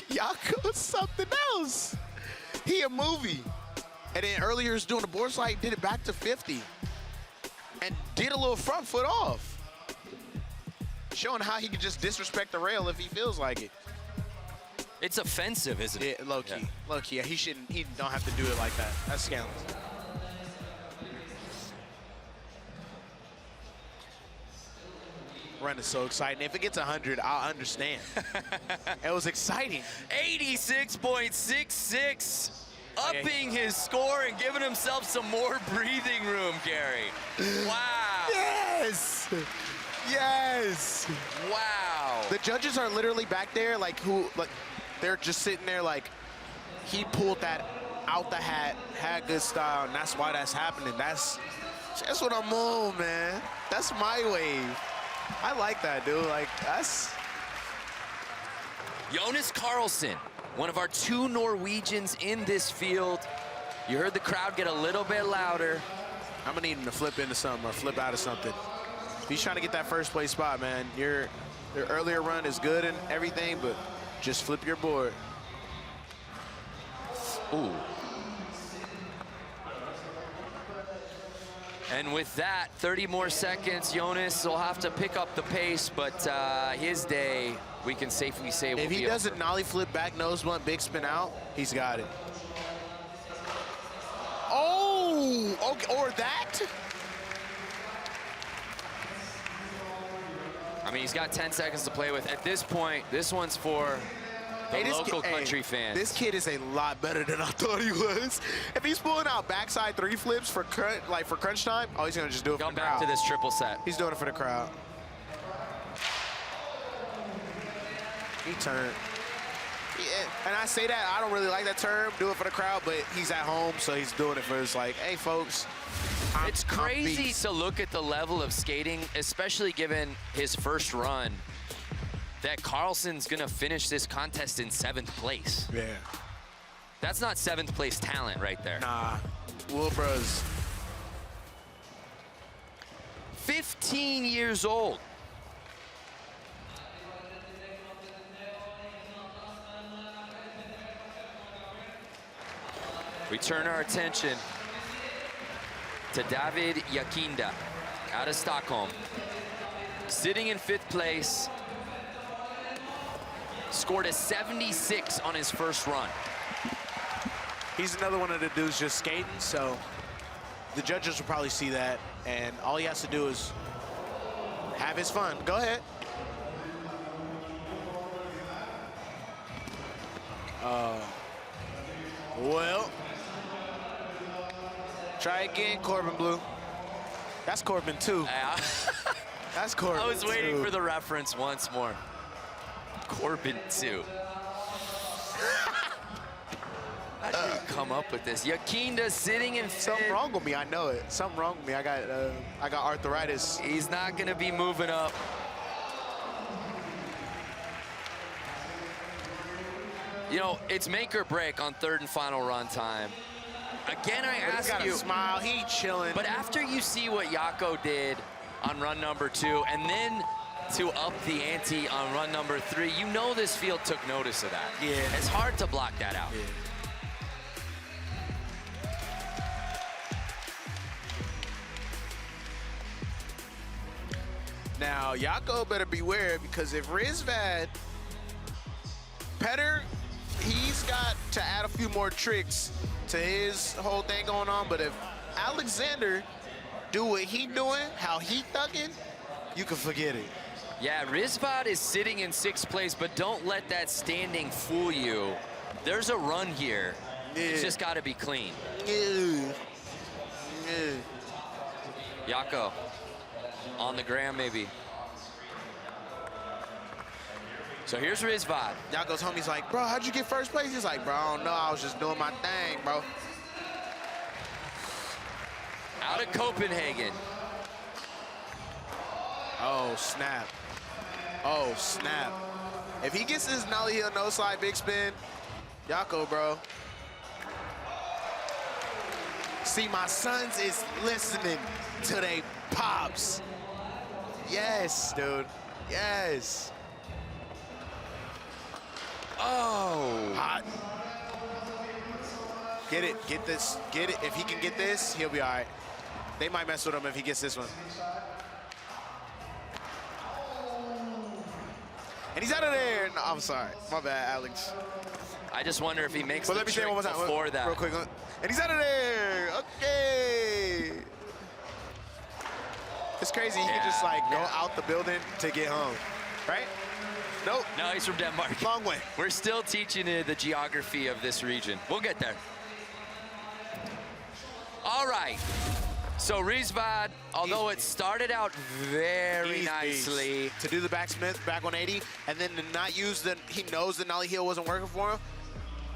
Jaakko's something else. He a movie. And then earlier he was doing the board slide, did it back to 50. And did a little front foot off. Showing how he can just disrespect the rail if he feels like it. It's offensive, isn't it? Yeah, low key. Yeah. Low key. He shouldn't, he don't have to do it like that. That's scandalous. Run is so exciting. If it gets 100, I'll understand. It was exciting. 86.66, upping his score and giving himself some more breathing room, Gary. Wow. Yes! Yes! Wow. The judges are literally back there, like, they're just sitting there like, he pulled that out the hat, had good style, and that's why that's happening. That's what I'm on, man. That's my wave. I like that, dude. Like, that's... Jonas Carlson, one of our 2 Norwegians in this field. You heard the crowd get a little bit louder. I'm gonna need him to flip into something or flip out of something. If he's trying to get that first place spot, man, your earlier run is good and everything, but just flip your board. Ooh. And with that, 30 more seconds, Jonas will have to pick up the pace, but his day, we can safely say, will If he be does over. a nollie flip back nose blunt, big spin out, he's got it. Oh, okay, or that. mean, he's got 10 seconds to play with. At this point, this one's for the local country fans. This kid is a lot better than I thought he was. If he's pulling out backside 3 flips for crunch time, oh, he's gonna just do it for the crowd. Going back to this triple set. He's doing it for the crowd. He turned. Yeah, and I say that, I don't really like that term, do it for the crowd, but he's at home, so he's doing it for his, like, hey, folks. It's crazy to look at the level of skating, especially given his first run, that Carlson's gonna finish this contest in 7th place. Yeah. That's not 7th place talent right there. Nah, Wilbur's 15 years old. We turn our attention to David Yakinda out of Stockholm. Sitting in 5th place, scored a 76 on his first run. He's another one of the dudes just skating, so the judges will probably see that, and all he has to do is have his fun. Go ahead. Well, try again, Corbin Blue. That's Corbin too. That's Corbin. I was waiting for the reference once more. Corbin too. How did you come up with this? Yakinda sitting in 5th. Something wrong with me, I know it. Something wrong with me. I got arthritis. He's not gonna be moving up. You know, it's make or break on 3rd and final run time. Again, I ask got you. A smile, he chilling. But after you see what Jaakko did on run number 2, and then to up the ante on run number 3, you know this field took notice of that. Yeah. It's hard to block that out. Yeah. Now, Jaakko better beware, because if Rizvad, Petter, he's got to add a few more tricks to his whole thing going on, but if Alexander do what he doing, how he thugging, you can forget it. Yeah, Rizvad is sitting in 6th place, but don't let that standing fool you. There's a run here. Yeah. It's just got to be clean. Yeah. Yeah. Jaakko, on the gram maybe. So here's Rizvad. Jaakko's homie's like, bro, how'd you get 1st place? He's like, bro, I don't know, I was just doing my thing, bro. Out of Copenhagen. Oh, snap. Oh, snap. If he gets his nollie heel no slide big spin, Jaakko, bro. See, my sons is listening to they pops. Yes, dude. Yes. Oh. Hot. Get it. Get this. Get it. If he can get this, he'll be all right. They might mess with him if he gets this one. And he's out of there. No, I'm sorry. My bad, Alex. I just wonder if he makes But the let me say trick it one more time. before that. Real quick. And he's out of there. Okay. It's crazy. He can just, like, go out the building to get home. Right? Nope. No, he's from Denmark. Long way. We're still teaching you the geography of this region. We'll get there. All right. So Rizvad, although it started out very nicely. To do the backsmith, back 180, and then to not use the, he knows the nollie heel wasn't working for him.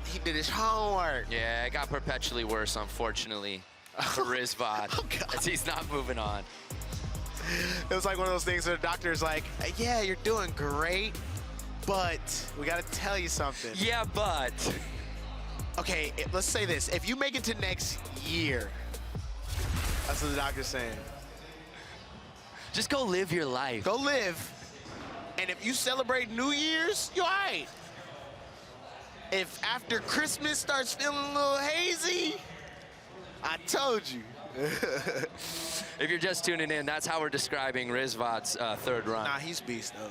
He did his homework. Yeah, it got perpetually worse, unfortunately, for Rizvad, as he's not moving on. It was like one of those things where the doctor's like, yeah, you're doing great, but we got to tell you something. Yeah, but. Okay, let's say this. If you make it to next year, that's what the doctor's saying. Just go live your life. Go live. And if you celebrate New Year's, you're all right. If after Christmas starts feeling a little hazy, I told you. If you're just tuning in, that's how we're describing Rizvad's 3rd run. Nah, he's beast, though.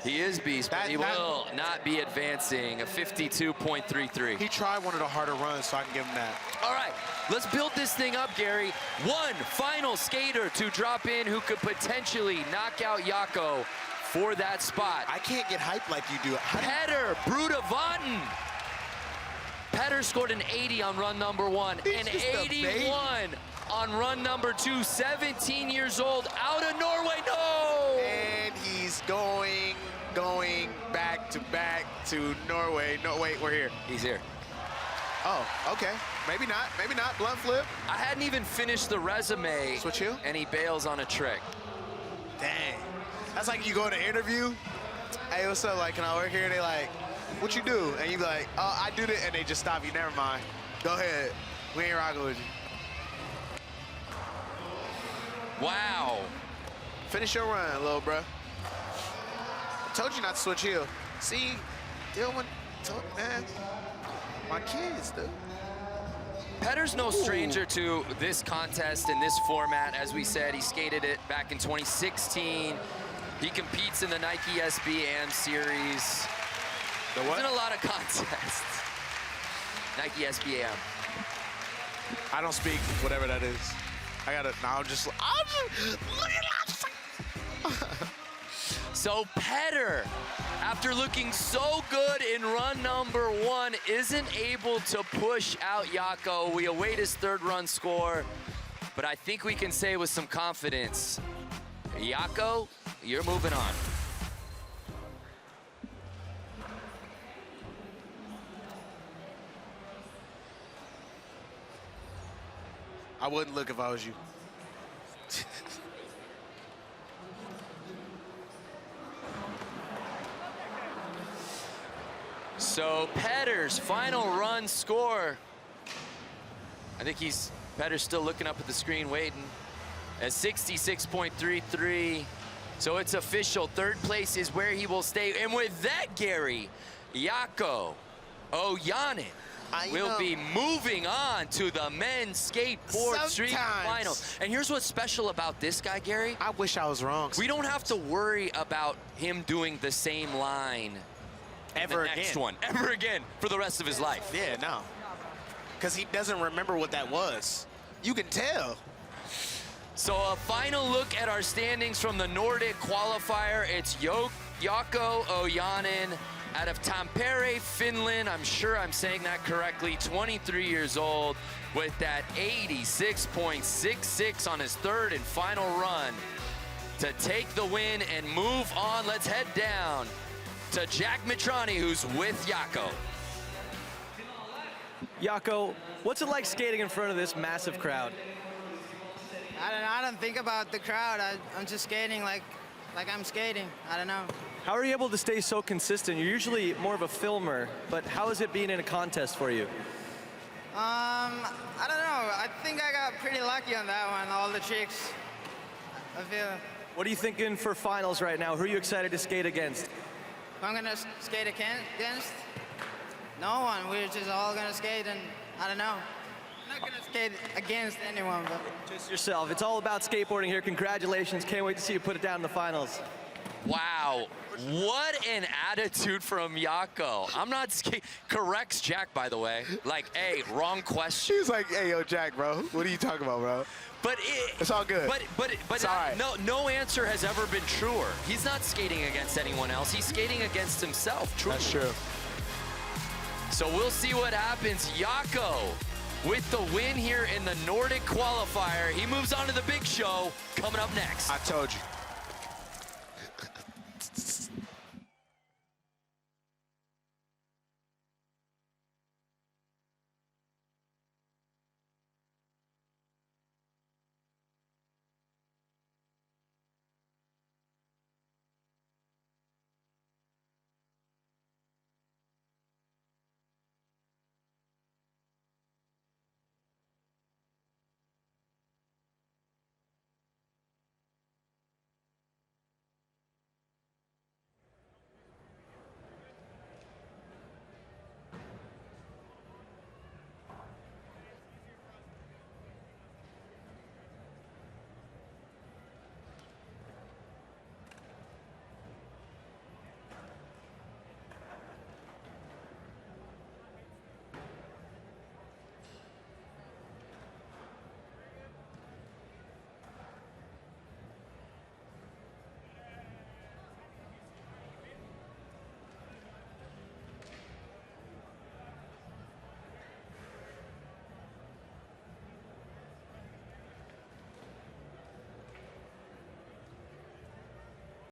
He is beast, but he will not be advancing a 52.33. He tried one of the harder runs, so I can give him that. All right, let's build this thing up, Gary. One final skater to drop in who could potentially knock out Jaakko for that spot. I can't get hyped like you do. Petter Brudavatten. Petter scored an 80 on run number 1, an 81 on run number 2. 17 years old, out of Norway. No! And he's going back to Norway. No, wait, we're here. He's here. Oh, okay. Maybe not. Blunt flip. I hadn't even finished the resume. Switch you? And he bails on a trick. Dang. That's like you go to an interview. Hey, what's up? Like, can I work here? They like, what you do? And you be like, oh, I do this. And they just stop you. Never mind. Go ahead. We ain't rocking with you. Wow. Finish your run, little bruh. Told you not to switch heel. See, Dylan, man, my kids, dude. Petter's no stranger to this contest in this format. As we said, he skated it back in 2016. He competes in the Nike SB AM series. The what? He's in a lot of contests. Nike SB AM. I don't speak whatever that is. I gotta, no, I'm just look at that. So Petter, after looking so good in run number 1, isn't able to push out Jaakko. We await his 3rd run score, but I think we can say with some confidence, Jaakko, you're moving on. I wouldn't look if I was you. So Petter's final run score. I think Petter's still looking up at the screen waiting. At 66.33. So it's official. 3rd place is where he will stay. And with that, Gary, Jaakko Ojanen will be moving on to the men's skateboard street finals. And here's what's special about this guy, Gary. I wish I was wrong. We don't have to worry about him doing the same line ever again for the rest of his life. Yeah, no. Because he doesn't remember what that was. You can tell. So a final look at our standings from the Nordic Qualifier. It's Jaakko Ojanen out of Tampere, Finland. I'm sure I'm saying that correctly. 23 years old with that 86.66 on his 3rd and final run to take the win and move on. Let's head down to Jack Mitrani, who's with Jaakko. Jaakko, what's it like skating in front of this massive crowd? I don't think about the crowd. I'm just skating like I'm skating. I don't know. How are you able to stay so consistent? You're usually more of a filmer, but how is it being in a contest for you? I don't know. I think I got pretty lucky on that one, all the tricks. I feel. What are you thinking for finals right now? Who are you excited to skate against? Who I'm gonna skate against? No one. We're just all gonna skate, and I don't know. I'm not gonna skate against anyone, but Just yourself. It's all about skateboarding here. Congratulations. Can't wait to see you put it down in the finals. Wow, what an attitude from Jaakko. I'm not corrects Jack, by the way. Like, hey, wrong question. He's like, hey, yo, Jack, bro. What are you talking about, bro? But it's all good. But it's all right. No answer has ever been truer. He's not skating against anyone else. He's skating against himself. Truly. That's true. So we'll see what happens. Jaakko with the win here in the Nordic Qualifier. He moves on to the big show coming up next. I told you.